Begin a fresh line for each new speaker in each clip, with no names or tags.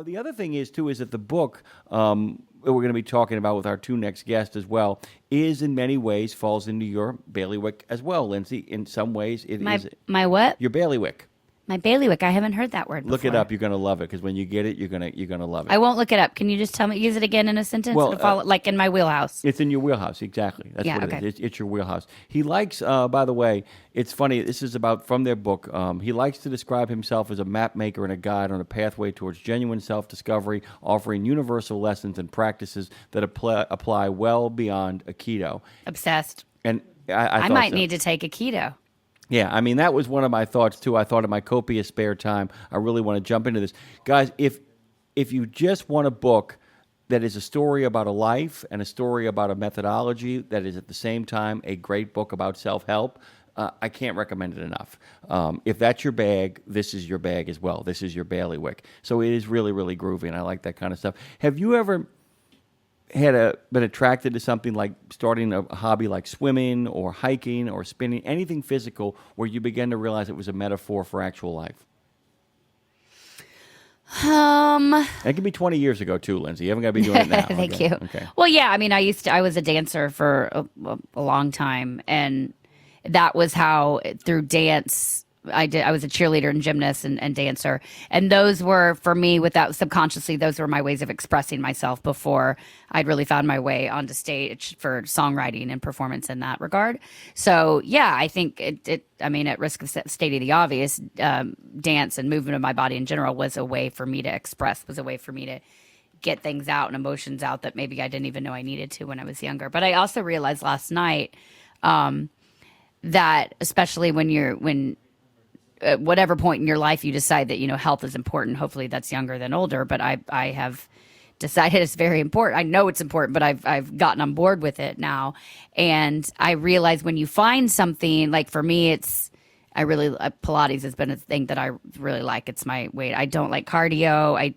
The other thing is, too, is that the book that we're going to be talking about with our two next guests as well is in many ways falls into your bailiwick as well, Lindsay. In some ways, it is.
My what?
Your bailiwick.
My bailiwick. I haven't heard that word before.
Look it up. You're going to love it because when you get it, you're gonna love it.
I won't look it up. Can you just use it again in a sentence?
Well,
like in my wheelhouse.
It's in your wheelhouse, exactly. That's what it is. It's your wheelhouse. He likes, by the way, it's funny. This is from their book. He likes to describe himself as a map maker and a guide on a pathway towards genuine self-discovery, offering universal lessons and practices that apply well beyond Aikido.
Obsessed.
And
I might need to take Aikido.
Yeah, I mean, that was one of my thoughts, too. I thought in my copious spare time, I really want to jump into this. Guys, if you just want a book that is a story about a life and a story about a methodology that is at the same time a great book about self-help, I can't recommend it enough. If that's your bag, this is your bag as well. This is your bailiwick. So it is really, really groovy, and I like that kind of stuff. Have you ever been attracted to something like starting a hobby like swimming or hiking or spinning, anything physical where you began to realize it was a metaphor for actual life? It can be 20 years ago too, Lindsay. You haven't got to be doing it now.
Thank you. Okay. Well, yeah, I mean, I was a dancer for a long time, and that was how through dance I was a cheerleader and gymnast and dancer. And those were, for me, without subconsciously, those were my ways of expressing myself before I'd really found my way onto stage for songwriting and performance in that regard. So, yeah, I think at risk of stating the obvious, dance and movement of my body in general was a way for me to express, was a way for me to get things out and emotions out that maybe I didn't even know I needed to when I was younger. But I also realized last night that especially when at whatever point in your life you decide that, health is important. Hopefully that's younger than older, but I have decided it's very important. I know it's important, but I've gotten on board with it now. And I realize when you find something, like for me, Pilates has been a thing that I really like. It's my weight. I don't like cardio. I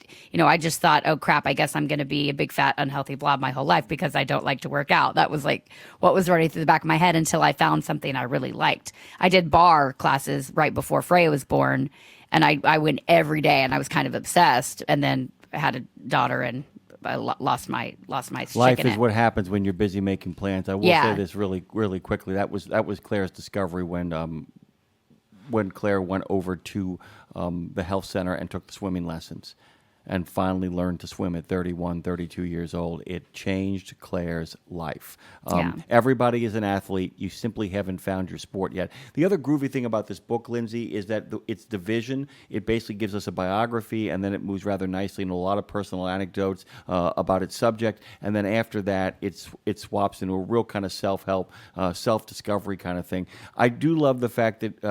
just thought, oh crap, I guess I'm going to be a big fat unhealthy blob my whole life because I don't like to work out. That was like what was running through the back of my head until I found something I really liked. I did bar classes right before Freya was born, and I went every day, and I was kind of obsessed. And then I had a daughter, and I lost my
life is what happens when you're busy making plans. I will say this really, really quickly. That was Claire's discovery when Claire went over to the health center and took the swimming lessons and finally learned to swim at 31, 32 years old. It changed Claire's life. Everybody is an athlete. You simply haven't found your sport yet. The other groovy thing about this book, Lindsay, is that its division. It basically gives us a biography, and then it moves rather nicely into a lot of personal anecdotes about its subject. And then after that, it swaps into a real kind of self-help, self-discovery kind of thing. I do love the fact that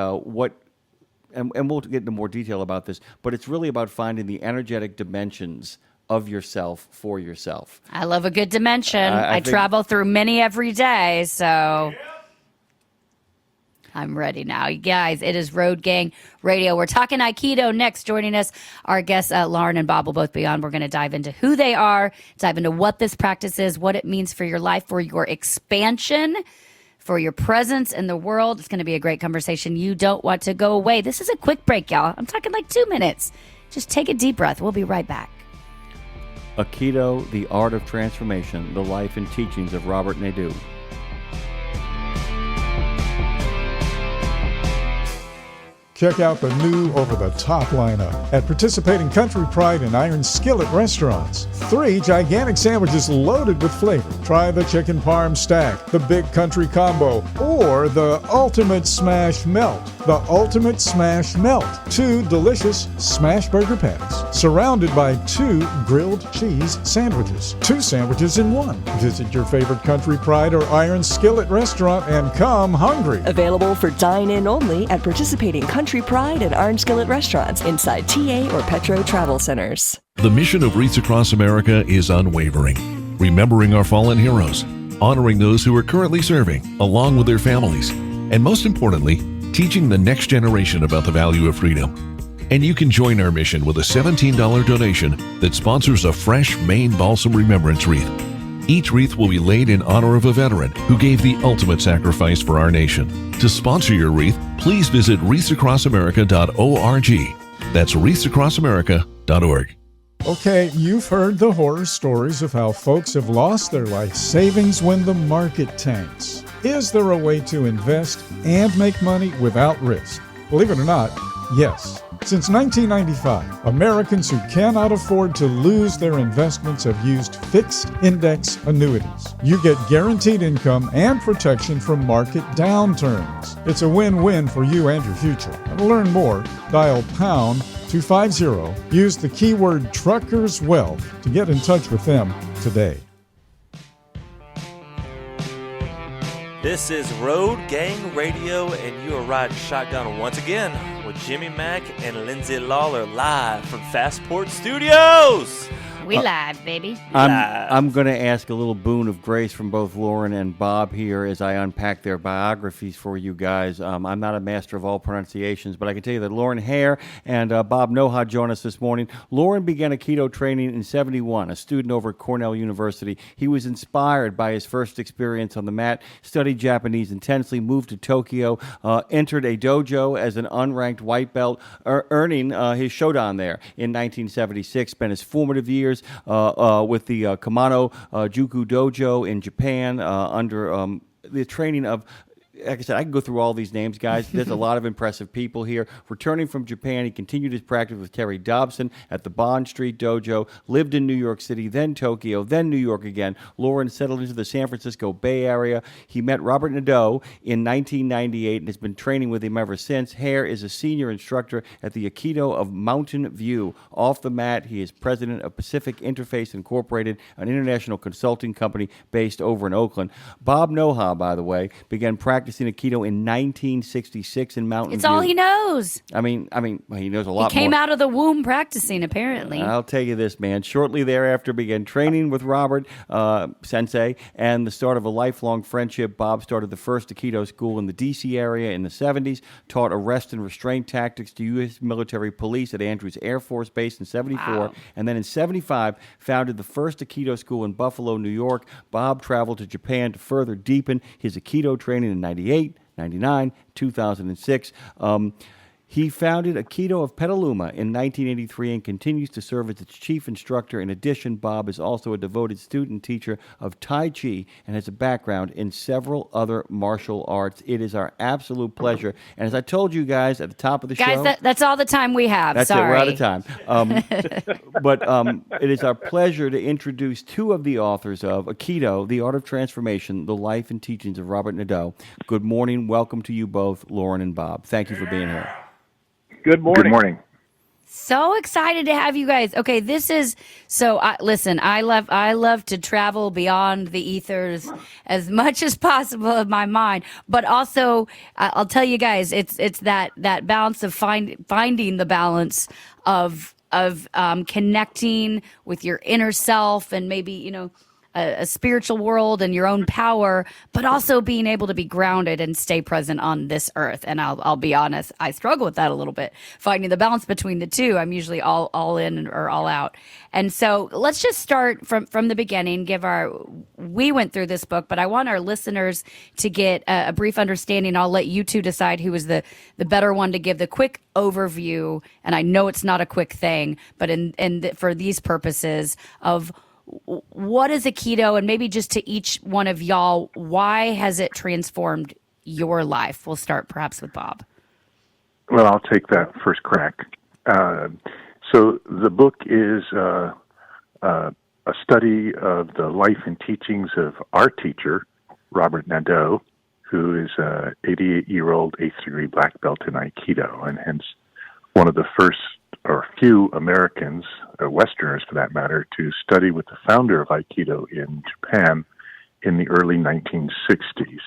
and we'll get into more detail about this, but it's really about finding the energetic dimensions of yourself for yourself.
I love a good dimension. I travel through many every day, so I'm ready now. You guys, it is Road Gang Radio. We're talking Aikido next. Joining us, our guests, Laurin and Bob will both be on. We're going to dive into who they are, dive into what this practice is, what it means for your life, for your expansion, for your presence in the world. It's going to be a great conversation. You don't want to go away. This is a quick break, y'all. I'm talking like 2 minutes. Just take a deep breath. We'll be right back.
Aikido, the Art of Transformation, the life and teachings of Robert Nadeau.
Check out the new over-the-top lineup at participating Country Pride and Iron Skillet restaurants. 3 gigantic sandwiches loaded with flavor. Try the Chicken Parm Stack, the Big Country Combo, or the Ultimate Smash Melt. The Ultimate Smash Melt. 2 delicious smash burger patties, surrounded by 2 grilled cheese sandwiches. 2 sandwiches in 1. Visit your favorite Country Pride or Iron Skillet restaurant and come hungry.
Available for dine-in only at participating Country Pride and Iron Skillet restaurants inside TA or Petro Travel Centers.
The mission of Wreaths Across America is unwavering, remembering our fallen heroes, honoring those who are currently serving, along with their families, and most importantly, teaching the next generation about the value of freedom. And you can join our mission with a $17 donation that sponsors a fresh Maine Balsam Remembrance Wreath. Each wreath will be laid in honor of a veteran who gave the ultimate sacrifice for our nation. To sponsor your wreath, please visit wreathsacrossamerica.org. That's wreathsacrossamerica.org.
Okay, you've heard the horror stories of how folks have lost their life savings when the market tanks. Is there a way to invest and make money without risk? Believe it or not, yes. Since 1995, Americans who cannot afford to lose their investments have used fixed index annuities. You get guaranteed income and protection from market downturns. It's a win-win for you and your future. And to learn more, dial pound 250. Use the keyword Truckers Wealth to get in touch with them today.
This is Road Gang Radio, and you are riding shotgun once again with Jimmy Mack and Lindsay Lawler live from Fastport Studios.
We live, baby.
I'm going to ask a little boon of grace from both Lauren and Bob here as I unpack their biographies for you guys. I'm not a master of all pronunciations, but I can tell you that Laurin Herr and Bob Noha join us this morning. Laurin began Aikido training in 1971, a student over at Cornell University. He was inspired by his first experience on the mat, studied Japanese intensely, moved to Tokyo, entered a dojo as an unranked white belt, earning his shodan there in 1976, spent his formative years with the Kamano Juku Dojo in Japan under the training of, like I said, I can go through all these names, guys. There's a lot of impressive people here. Returning from Japan, he continued his practice with Terry Dobson at the Bond Street Dojo, lived in New York City, then Tokyo, then New York again. Laurin settled into the San Francisco Bay Area. He met Robert Nadeau in 1998 and has been training with him ever since. Herr is a senior instructor at the Aikido of Mountain View. Off the mat, he is president of Pacific Interface Incorporated, an international consulting company based over in Oakland. Bob Noha, by the way, began practicing Aikido in 1966 in Mountain View.
It's all he knows.
I mean, well, he knows a lot more.
He came out of the womb practicing, apparently.
I'll tell you this, man. Shortly thereafter, began training with Robert Sensei, and the start of a lifelong friendship. Bob started the first Aikido school in the D.C. area in the 70s, taught arrest and restraint tactics to U.S. military police at Andrews Air Force Base in 74,
Wow.
and then in 75, founded the first Aikido school in Buffalo, New York. Bob traveled to Japan to further deepen his Aikido training in 98, 99, 2006. He founded Aikido of Petaluma in 1983 and continues to serve as its chief instructor. In addition, Bob is also a devoted student teacher of Tai Chi and has a background in several other martial arts. It is our absolute pleasure. And as I told you guys at the top of the show...
Guys, that's all the time we have.
That's
Sorry.
it. We're out of time. But it is our pleasure to introduce two of the authors of Aikido, The Art of Transformation, The Life and Teachings of Robert Nadeau. Good morning. Welcome to you both, Laurin and Bob. Thank you for being here.
Good morning. Good morning.
So excited to have you guys. Okay, this is listen. I love to travel beyond the ethers as much as possible of my mind, but also I'll tell you guys, it's that balance of finding the balance of connecting with your inner self and maybe a spiritual world and your own power, but also being able to be grounded and stay present on this earth. And I'll be honest, I struggle with that a little bit, finding the balance between the two. I'm usually all in or all out. And so let's just start from the beginning. We went through this book, but I want our listeners to get a brief understanding. I'll let you two decide who is the better one to give the quick overview. And I know it's not a quick thing, but for these purposes of what is Aikido, and maybe just to each one of y'all, why has it transformed your life? We'll start perhaps with Bob.
Well, I'll take that first crack. So the book is a study of the life and teachings of our teacher, Robert Nadeau, who is an 88-year-old 8th degree black belt in Aikido, and hence one of the first or few Americans, Westerners for that matter, to study with the founder of Aikido in Japan in the early 1960s.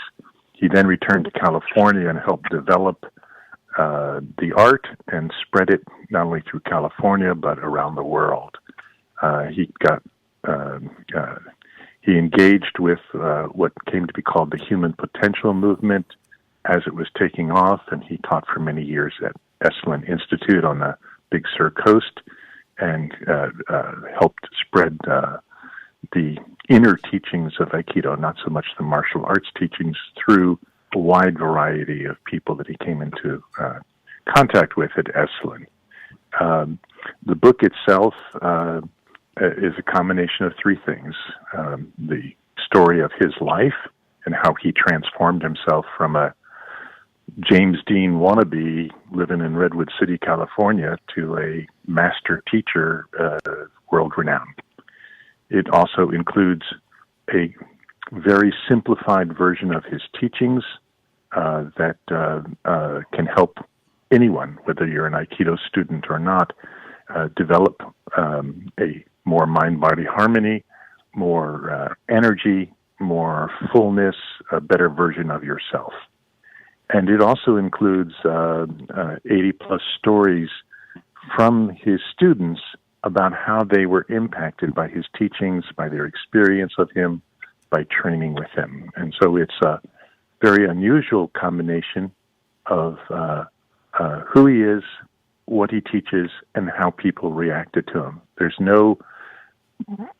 He then returned to California and helped develop the art and spread it not only through California but around the world. He engaged with what came to be called the Human Potential Movement as it was taking off, and he taught for many years at Esalen Institute on the Big Sur Coast, and helped spread the inner teachings of Aikido, not so much the martial arts teachings, through a wide variety of people that he came into contact with at Esalen. The book itself is a combination of three things. The story of his life and how he transformed himself from a James Dean wannabe living in Redwood City, California, to a master teacher, world-renowned. It also includes a very simplified version of his teachings that can help anyone, whether you're an Aikido student or not, develop a more mind-body harmony, more energy, more fullness, a better version of yourself. And it also includes 80-plus stories from his students about how they were impacted by his teachings, by their experience of him, by training with him. And so it's a very unusual combination of who he is, what he teaches, and how people reacted to him. There's no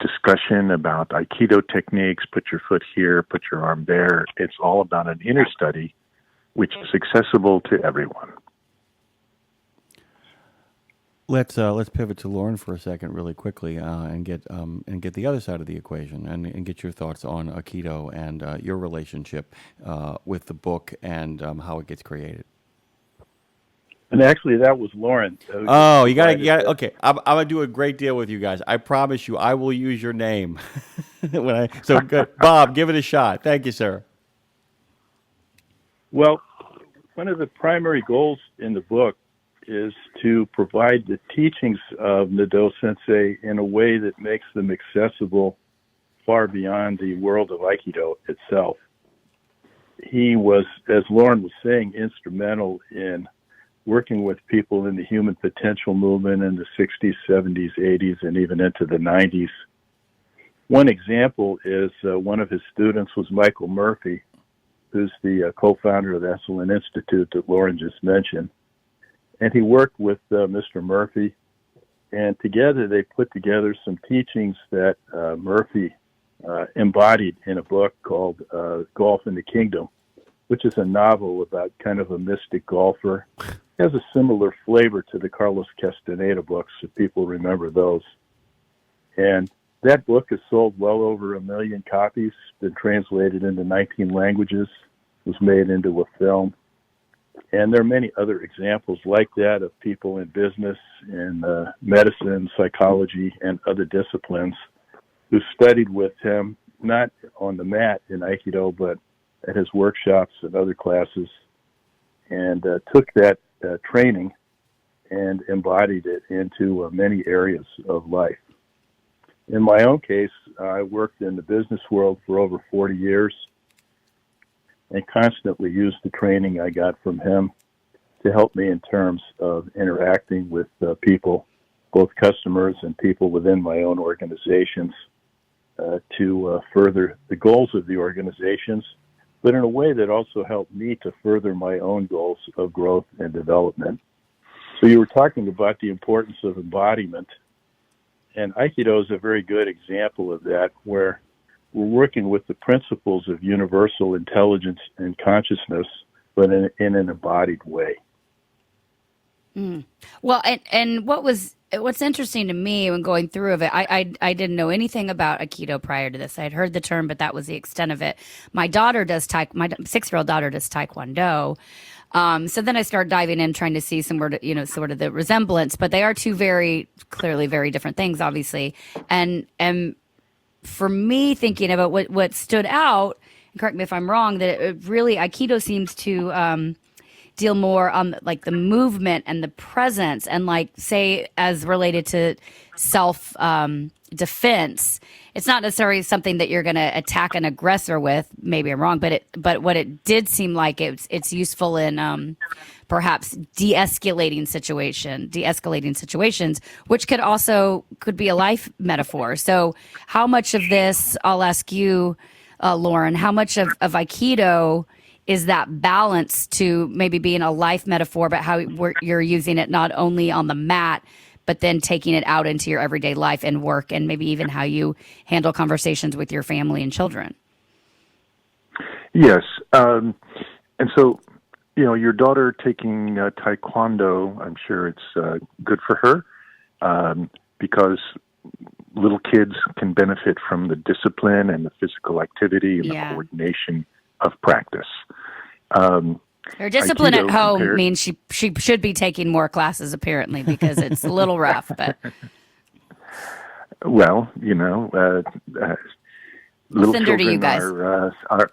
discussion about Aikido techniques, put your foot here, put your arm there. It's all about an inner study, which is accessible to everyone.
Let's pivot to Laurin for a second, really quickly, and get the other side of the equation, and get your thoughts on Aikido and your relationship with the book and how it gets created.
And actually, that was Laurin.
Oh, you got to. Okay, I'm gonna do a great deal with you guys. I promise you, I will use your name So good, Bob. Give it a shot. Thank you, sir.
Well, one of the primary goals in the book is to provide the teachings of Nadeau Sensei in a way that makes them accessible far beyond the world of Aikido itself. He was, as Laurin was saying, instrumental in working with people in the human potential movement in the 60s, 70s, 80s, and even into the 90s. One example is one of his students was Michael Murphy, who's the co-founder of the Esalen Institute that Laurin just mentioned. And he worked with Mr. Murphy, and together they put together some teachings that Murphy embodied in a book called Golf in the Kingdom, which is a novel about kind of a mystic golfer. It has a similar flavor to the Carlos Castaneda books, if people remember those. And that book has sold well over 1 million copies, been translated into 19 languages, was made into a film. And there are many other examples like that of people in business, in medicine, psychology, and other disciplines who studied with him, not on the mat in Aikido, but at his workshops and other classes, and took that training and embodied it into many areas of life. In my own case, I worked in the business world for over 40 years and constantly used the training I got from him to help me in terms of interacting with people, both customers and people within my own organizations, to further the goals of the organizations, but in a way that also helped me to further my own goals of growth and development. So you were talking about the importance of embodiment, and Aikido is a very good example of that, where we're working with the principles of universal intelligence and consciousness, but in an embodied way.
Mm. Well, and what's interesting to me when going through of it, I didn't know anything about Aikido prior to this. I had heard the term, but that was the extent of it. My 6-year-old daughter does Taekwondo. So then I started diving in, trying to see sort of the resemblance, but they are two clearly very different things, obviously. And for me, thinking about what stood out, and correct me if I'm wrong, that it really Aikido seems to deal more on like the movement and the presence, and like say as related to self defense. It's not necessarily something that you're going to attack an aggressor with. Maybe I'm wrong, but what it did seem like it's useful in perhaps de-escalating situations, which could be a life metaphor. So how much of this, I'll ask you, Laurin, how much of Aikido is that balance to maybe being a life metaphor, but how you're using it not only on the mat, but then taking it out into your everyday life and work, and maybe even how you handle conversations with your family and children?
Yes. And so your daughter taking Taekwondo, I'm sure it's good for her because little kids can benefit from the discipline and the physical activity and the coordination of practice.
Her discipline
Aikido
at home means she should be taking more classes, apparently, because it's a little rough. But
well, little
send her to you
children
guys.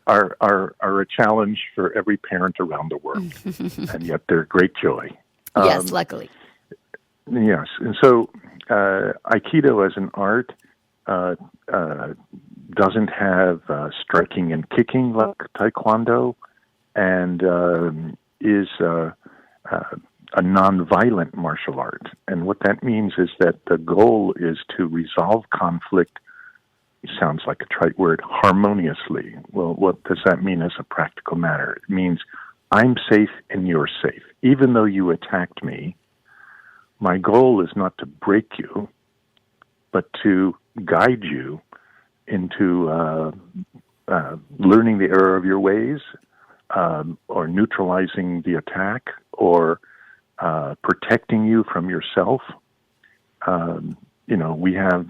are a challenge for every parent around the world, and yet they're a great joy.
Yes, luckily.
Yes, and so Aikido as an art doesn't have striking and kicking like Taekwondo, and is a nonviolent martial art. And what that means is that the goal is to resolve conflict. It sounds like a trite word, harmoniously. Well, what does that mean as a practical matter? It means I'm safe and you're safe. Even though you attacked me, my goal is not to break you, but to guide you into learning the error of your ways, or neutralizing the attack, or protecting you from yourself. We have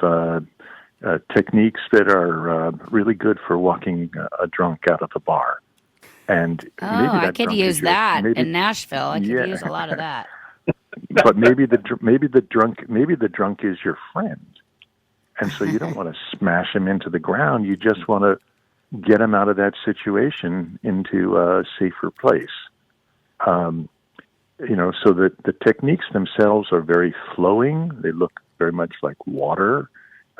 techniques that are really good for walking a drunk out of the bar. And maybe that
I could use that in Nashville. I could use a lot of that.
But maybe the drunk is your friend, and so you don't want to smash him into the ground. You just want to get him out of that situation into a safer place. So that the techniques themselves are very flowing. They look very much like water.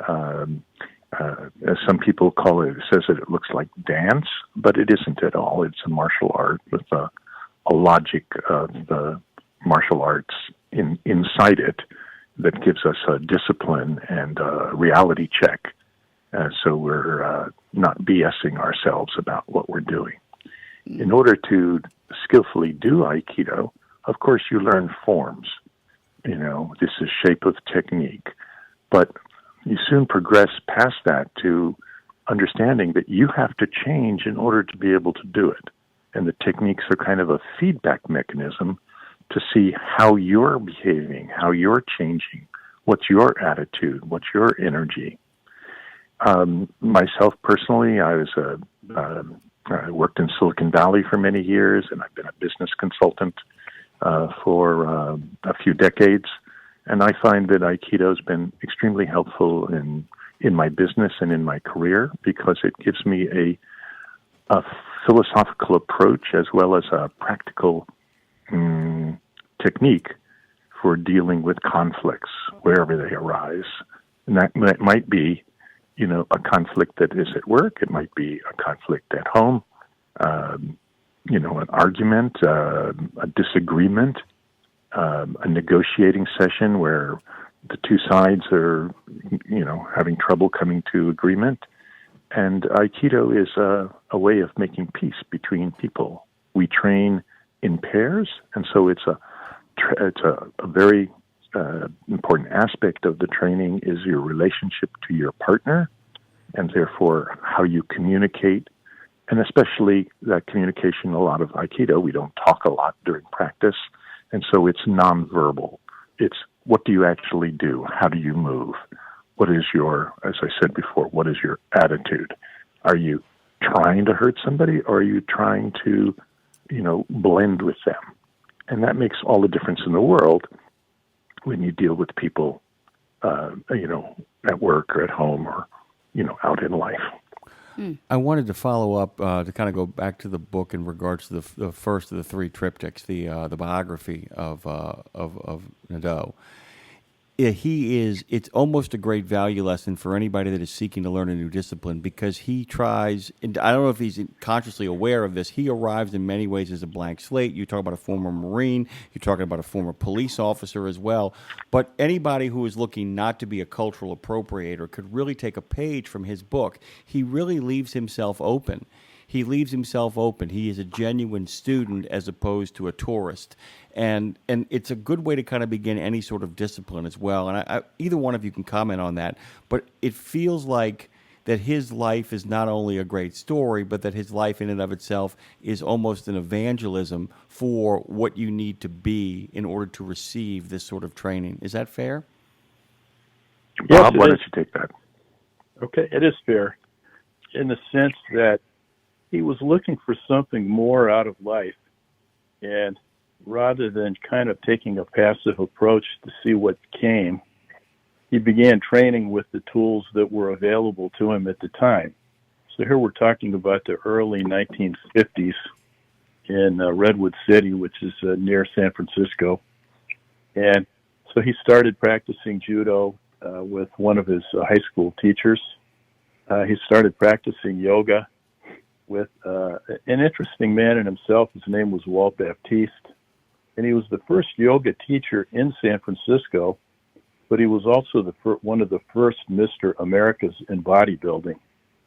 As some people call it, it says that it looks like dance, but it isn't at all. It's a martial art with a logic of the martial arts inside it that gives us a discipline and a reality check. So we're not BSing ourselves about what we're doing. In order to skillfully do Aikido, of course, you learn forms. This is shape of technique. But you soon progress past that to understanding that you have to change in order to be able to do it. And the techniques are kind of a feedback mechanism to see how you're behaving, how you're changing, what's your attitude, what's your energy. Myself personally, I worked in Silicon Valley for many years, and I've been a business consultant for a few decades. And I find that Aikido has been extremely helpful in my business and in my career because it gives me a philosophical approach as well as a practical technique for dealing with conflicts wherever they arise. And that might be, a conflict that is at work. It might be a conflict at home, an argument, a disagreement, a negotiating session where the two sides are, having trouble coming to agreement. And Aikido is a way of making peace between people. We train in pairs, and so it's a very important aspect of the training is your relationship to your partner, and therefore how you communicate, and especially that communication. A lot of Aikido, we don't talk a lot during practice, and so it's nonverbal. It's what do you actually do? How do you move? What is your, as I said before, what is your attitude? Are you trying to hurt somebody, or are you trying to, blend with them? And that makes all the difference in the world when you deal with people, at work or at home or, out in life.
I wanted to follow up to kind of go back to the book in regards to the first of the three triptychs, the biography of Nadeau. It's almost a great value lesson for anybody that is seeking to learn a new discipline because he tries, and I don't know if he's consciously aware of this, he arrives in many ways as a blank slate. You talk about a former Marine, you're talking about a former police officer as well, but anybody who is looking not to be a cultural appropriator could really take a page from his book. He really leaves himself open. He leaves himself open. He is a genuine student as opposed to a tourist. And it's a good way to kind of begin any sort of discipline as well. And either one of you can comment on that. But it feels like that his life is not only a great story, but that his life in and of itself is almost an evangelism for what you need to be in order to receive this sort of training. Is that fair?
Yes,
Bob, why don't you take that?
Okay, it is fair in the sense that he was looking for something more out of life, and rather than kind of taking a passive approach to see what came, he began training with the tools that were available to him at the time. So here we're talking about the early 1950s in Redwood City, which is near San Francisco. And so he started practicing judo with one of his high school teachers. He started practicing yoga with an interesting man in himself. His name was Walt Baptiste. And he was the first yoga teacher in San Francisco, but he was also one of the first Mr. Americas in bodybuilding,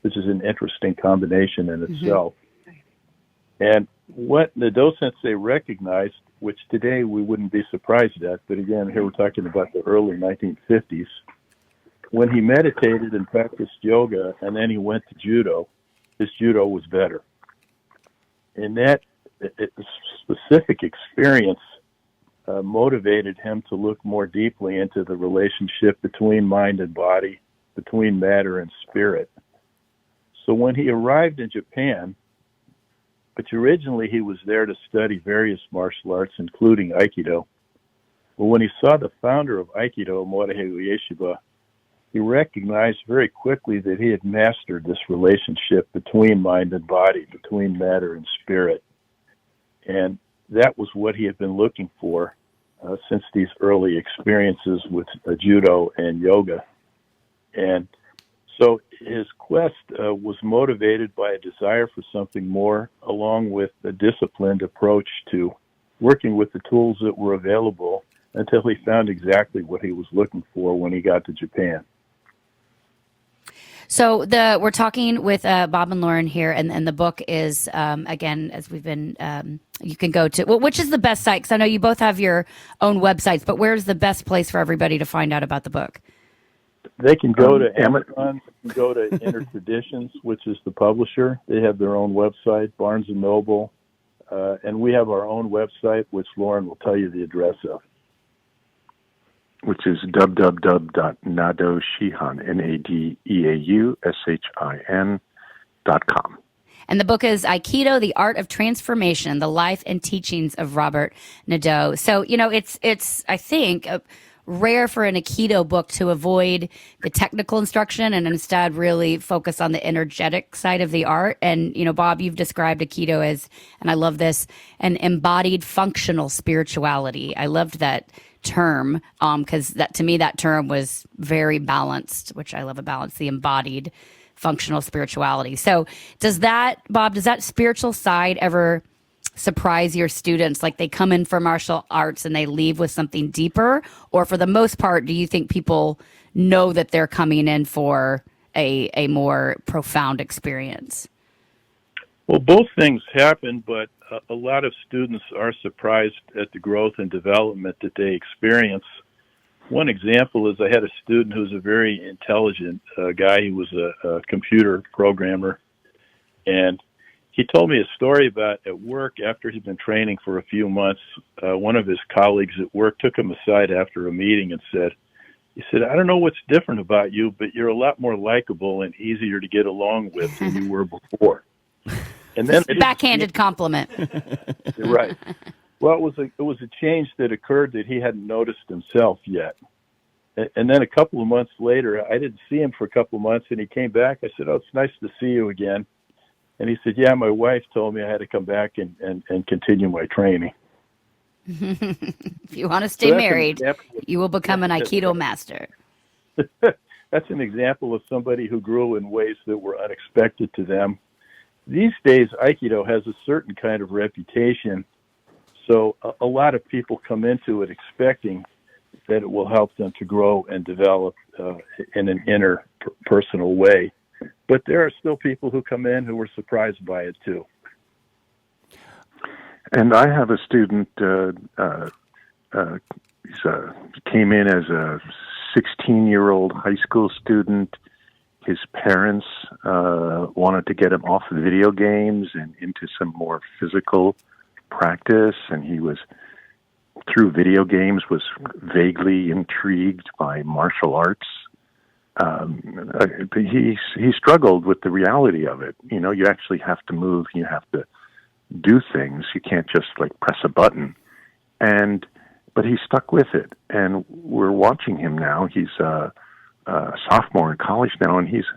which is an interesting combination in itself. And what Nadeau Sensei recognized, which today we wouldn't be surprised at, but again, here we're talking about the early 1950s, when he meditated and practiced yoga and then he went to judo, his judo was better. And that specific experience motivated him to look more deeply into the relationship between mind and body, between matter and spirit. So when he arrived in Japan, which originally he was there to study various martial arts, including Aikido, but when he saw the founder of Aikido, Morihei Ueshiba, he recognized very quickly that he had mastered this relationship between mind and body, between matter and spirit. And that was what he had been looking for since these early experiences with judo and yoga. And so his quest was motivated by a desire for something more, along with a disciplined approach to working with the tools that were available until he found exactly what he was looking for when he got to Japan.
So we're talking with Bob and Laurin here, and the book is, again, as we've been, you can go to, well, which is the best site? Because I know you both have your own websites, but where's the best place for everybody to find out about the book?
They can go to Amazon, go to Inner Traditions, which is the publisher. They have their own website, Barnes & Noble, and we have our own website, which Laurin will tell you the address of,
which is www.nadeaushihan, NADEAUSHIN.com.
And the book is Aikido, The Art of Transformation, The Life and Teachings of Robert Nadeau. So, it's I think, rare for an Aikido book to avoid the technical instruction and instead really focus on the energetic side of the art. And, Bob, you've described Aikido as, and I love this, an embodied functional spirituality. I loved that term because that, to me, that term was very balanced, which I love a balance, the embodied functional spirituality. So Bob, does that spiritual side ever surprise your students? Like they come in for martial arts and they leave with something deeper? Or for the most part, do you think people know that they're coming in for a more profound experience?
Well, both things happen, but a lot of students are surprised at the growth and development that they experience. One example is I had a student who's a very intelligent guy. He was a computer programmer, and he told me a story about at work after he'd been training for a few months. One of his colleagues at work took him aside after a meeting and said, I don't know what's different about you, but you're a lot more likable and easier to get along with than you were before. And then
backhanded compliment.
Right. Well, it was a change that occurred that he hadn't noticed himself yet. And then a couple of months later, I didn't see him for a couple of months, and he came back. I said, "Oh, it's nice to see you again." And he said, "Yeah, my wife told me I had to come back and continue my training."
If you want to stay married, you will become an Aikido master.
That's an example of somebody who grew in ways that were unexpected to them. These days, Aikido has a certain kind of reputation, so a lot of people come into it expecting that it will help them to grow and develop in an interpersonal way. But there are still people who come in who were surprised by it, too.
And I have a student, he came in as a 16-year-old high school student, his parents wanted to get him off the video games and into some more physical practice, and he was, through video games, was vaguely intrigued by martial arts. He struggled with the reality of it. You know, you actually have to move, you have to do things. You can't just like press a button. But he stuck with it, and we're watching him now. He's a sophomore in college now, and he's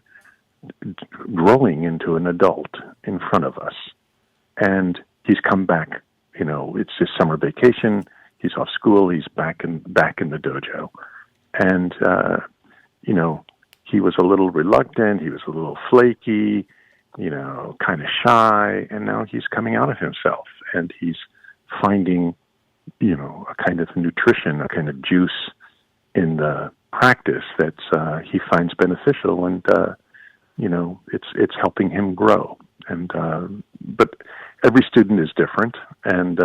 growing into an adult in front of us. And he's come back. You know, it's his summer vacation. He's off school. He's back in the dojo, and you know, he was a little reluctant. He was a little flaky. You know, kind of shy. And now he's coming out of himself, and he's finding, you know, a kind of nutrition, a kind of juice in the practice that he finds beneficial, and you know, it's helping him grow. And but every student is different, and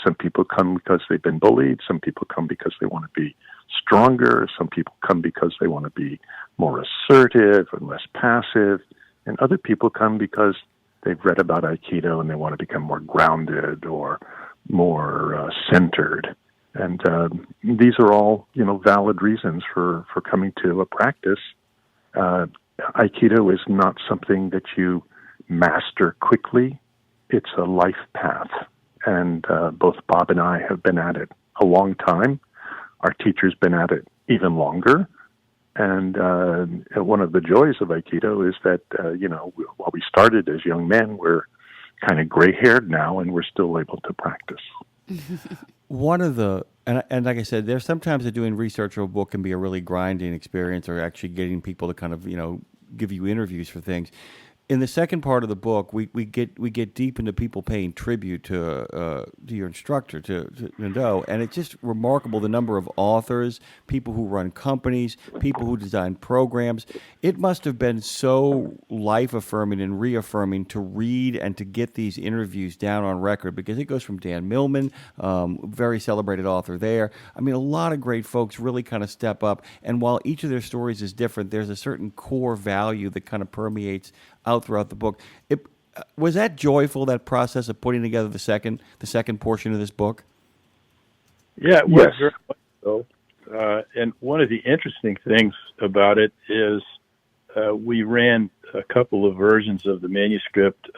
some people come because they've been bullied. Some people come because they want to be stronger. Some people come because they want to be more assertive and less passive, and other people come because they've read about Aikido and they want to become more grounded or more centered. And these are all, you know, valid reasons for coming to a practice. Aikido is not something that you master quickly. It's a life path. And both Bob and I have been at it a long time. Our teacher's been at it even longer. And one of the joys of Aikido is that, you know, while we started as young men, we're kind of gray-haired now, and we're still able to practice.
One of the, and like I said, there's sometimes that doing research of a book can be a really grinding experience, or actually getting people to kind of, you know, give you interviews for things. In the second part of the book, we get deep into people paying tribute to your instructor, to Nadeau, and it's just remarkable the number of authors, people who run companies, people who design programs. It must have been so life-affirming and reaffirming to read and to get these interviews down on record, because it goes from Dan Millman, very celebrated author there. I mean, a lot of great folks really kind of step up, and while each of their stories is different, there's a certain core value that kind of permeates out throughout the book. Was that joyful, that process of putting together the second portion of this book?
Yeah, it was very much so. And one of the interesting things about it is we ran a couple of versions of the manuscript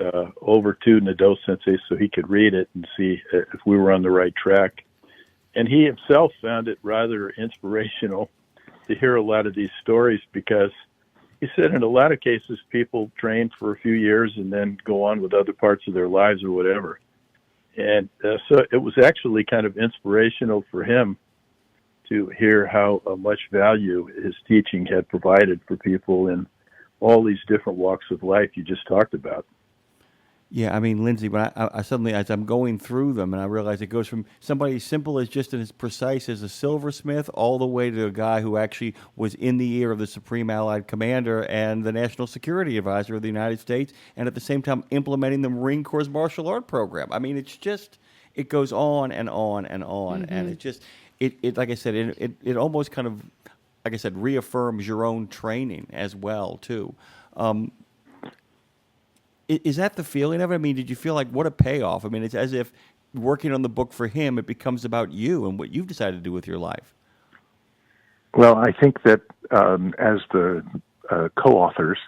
over to Nadeau Sensei so he could read it and see if we were on the right track. And he himself found it rather inspirational to hear a lot of these stories, because he said in a lot of cases people train for a few years and then go on with other parts of their lives or whatever. And so it was actually kind of inspirational for him to hear how much value his teaching had provided for people in all these different walks of life you just talked about.
Yeah, I mean, Lindsay, when I suddenly, as I'm going through them, and I realize it goes from somebody as simple as just as precise as a silversmith all the way to a guy who actually was in the ear of the Supreme Allied Commander and the National Security Advisor of the United States, and at the same time implementing the Marine Corps' martial art program. I mean, it's just, it goes on and on and on, mm-hmm. and it just, it like I said, it almost kind of, like I said, reaffirms your own training as well, too. Is that the feeling of it? I mean, did you feel like, what a payoff? I mean, it's as if working on the book for him, it becomes about you and what you've decided to do with your life.
Well, I think that as the co-authors,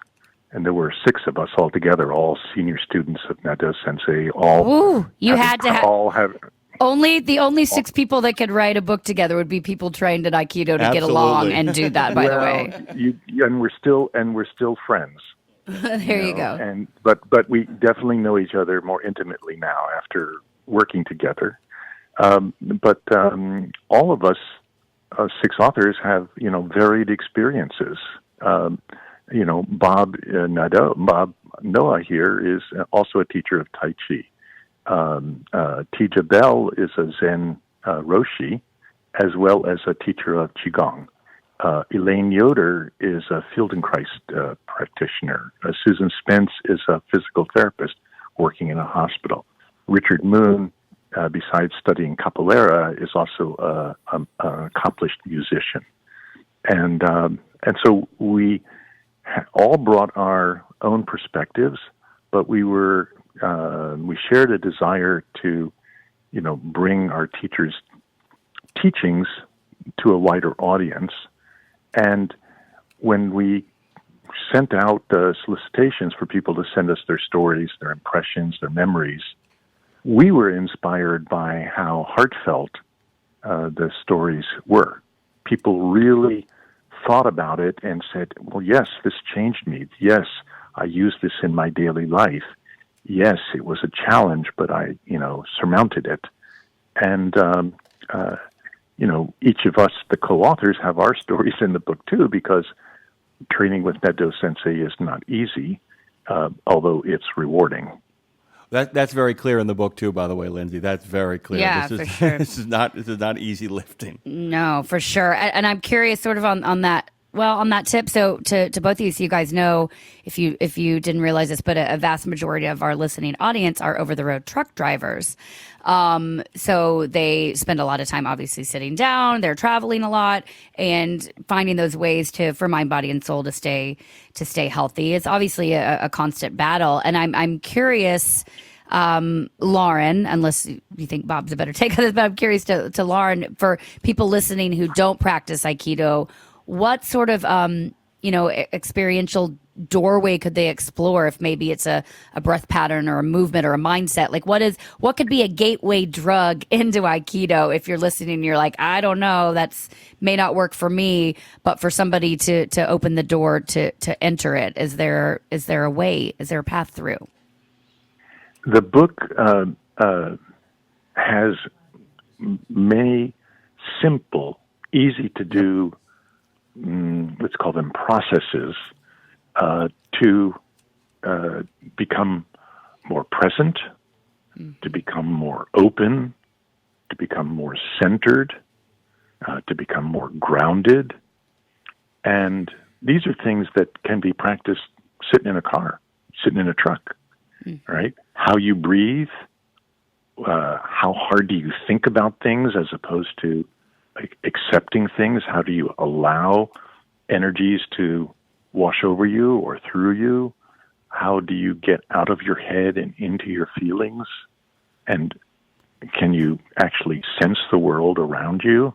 and there were 6 of us altogether, all senior students of Nadeau Sensei,
only 6 people that could write a book together would be people trained at Aikido to get along and do that, by the way.
And we're still friends.
There you go.
But we definitely know each other more intimately now after working together. But all of us 6 authors have, you know, varied experiences. You know, Bob Noha here is also a teacher of Tai Chi. Tija Bell is a Zen Roshi, as well as a teacher of Qigong. Elaine Yoder is a Feldenkrais practitioner. Susan Spence is a physical therapist working in a hospital. Richard Moon, besides studying capoeira, is also an accomplished musician. And so we all brought our own perspectives, but we shared a desire to, bring our teachers' teachings to a wider audience. And when we sent out solicitations for people to send us their stories, their impressions, their memories, we were inspired by how heartfelt the stories were. People really thought about it and said, well, yes, this changed me. Yes, I use this in my daily life. Yes, it was a challenge, but I, surmounted it. And, each of us, the co-authors, have our stories in the book too, because training with Nadeau Sensei is not easy, although it's rewarding.
That's very clear in the book too, by the way, Lindsay. That's very clear.
Yeah,
for
sure.
This is not easy lifting.
No, for sure. And I'm curious, sort of on that. Well, on that tip, so to both of you, so you guys know, if you didn't realize this, but a vast majority of our listening audience are over-the-road truck drivers. So they spend a lot of time obviously sitting down, they're traveling a lot, and finding those ways for mind, body, and soul to stay healthy. It's obviously a constant battle. And I'm curious, Laurin, unless you think Bob's a better take on this, but I'm curious to Laurin, for people listening who don't practice Aikido, what sort of, experiential doorway could they explore if maybe it's a breath pattern or a movement or a mindset? Like what could be a gateway drug into Aikido if you're listening and you're like, I don't know, that's may not work for me, but for somebody to open the door to enter it, is there a way? Is there a path through?
The book has many simple, easy to do, let's call them processes, to become more present, to become more open, to become more centered, to become more grounded. And these are things that can be practiced sitting in a car, sitting in a truck, right? How you breathe, how hard do you think about things as opposed to accepting things? How do you allow energies to wash over you or through you? How do you get out of your head and into your feelings? And can you actually sense the world around you?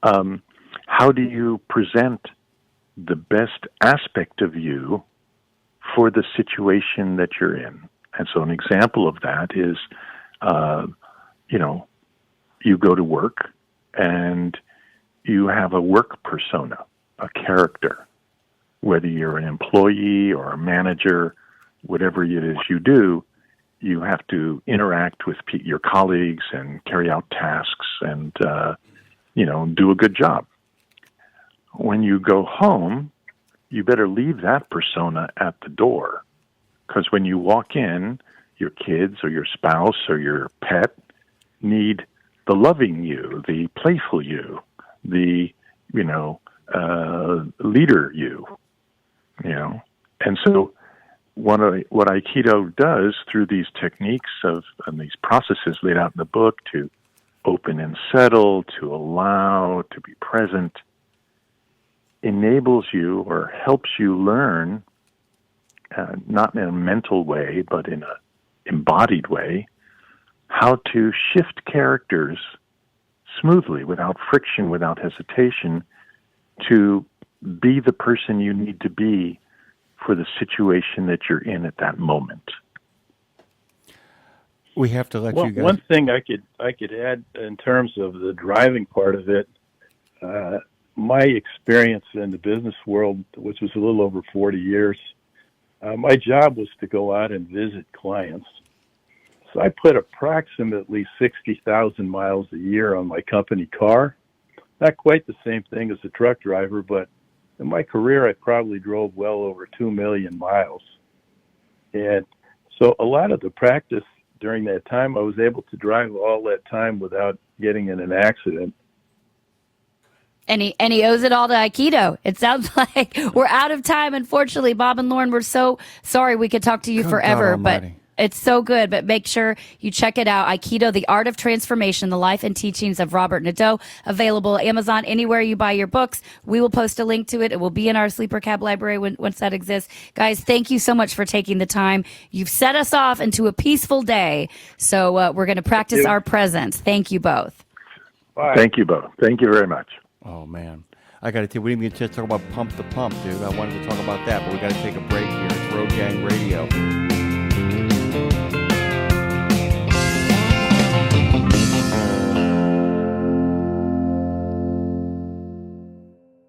How do you present the best aspect of you for the situation that you're in? And so an example of that is, you go to work and you have a work persona, a character. Whether you're an employee or a manager, whatever it is you do, you have to interact with your colleagues and carry out tasks and, do a good job. When you go home, you better leave that persona at the door, because when you walk in, your kids or your spouse or your pet need the loving you, the playful you, the, leader you, And so what Aikido does through these techniques and these processes laid out in the book to open and settle, to allow, to be present, enables you or helps you learn, not in a mental way, but in an embodied way, how to shift characters smoothly, without friction, without hesitation, to be the person you need to be for the situation that you're in at that moment.
We have to let you guys.
One thing I could add in terms of the driving part of it, my experience in the business world, which was a little over 40 years, my job was to go out and visit clients. So I put approximately 60,000 miles a year on my company car. Not quite the same thing as a truck driver, but in my career, I probably drove well over 2 million miles. And so a lot of the practice during that time, I was able to drive all that time without getting in an accident.
And he owes it all to Aikido. It sounds like we're out of time. Unfortunately, Bob and Laurin, we're so sorry. We could talk to you forever, but It's so good, but make sure you check it out. Aikido, The Art of Transformation, The Life and Teachings of Robert Nadeau. Available Amazon, anywhere you buy your books. We will post a link to it. It will be in our Sleeper Cab library once that exists. Guys, thank you so much for taking the time. You've set us off into a peaceful day, so we're going to practice our presence. Thank you both.
Bye.
Thank you both. Thank you very much.
Oh, man. I got to tell you, we didn't get a chance to talk about Pump the Pump, dude. I wanted to talk about that, but we got to take a break here. It's Road Gang Radio.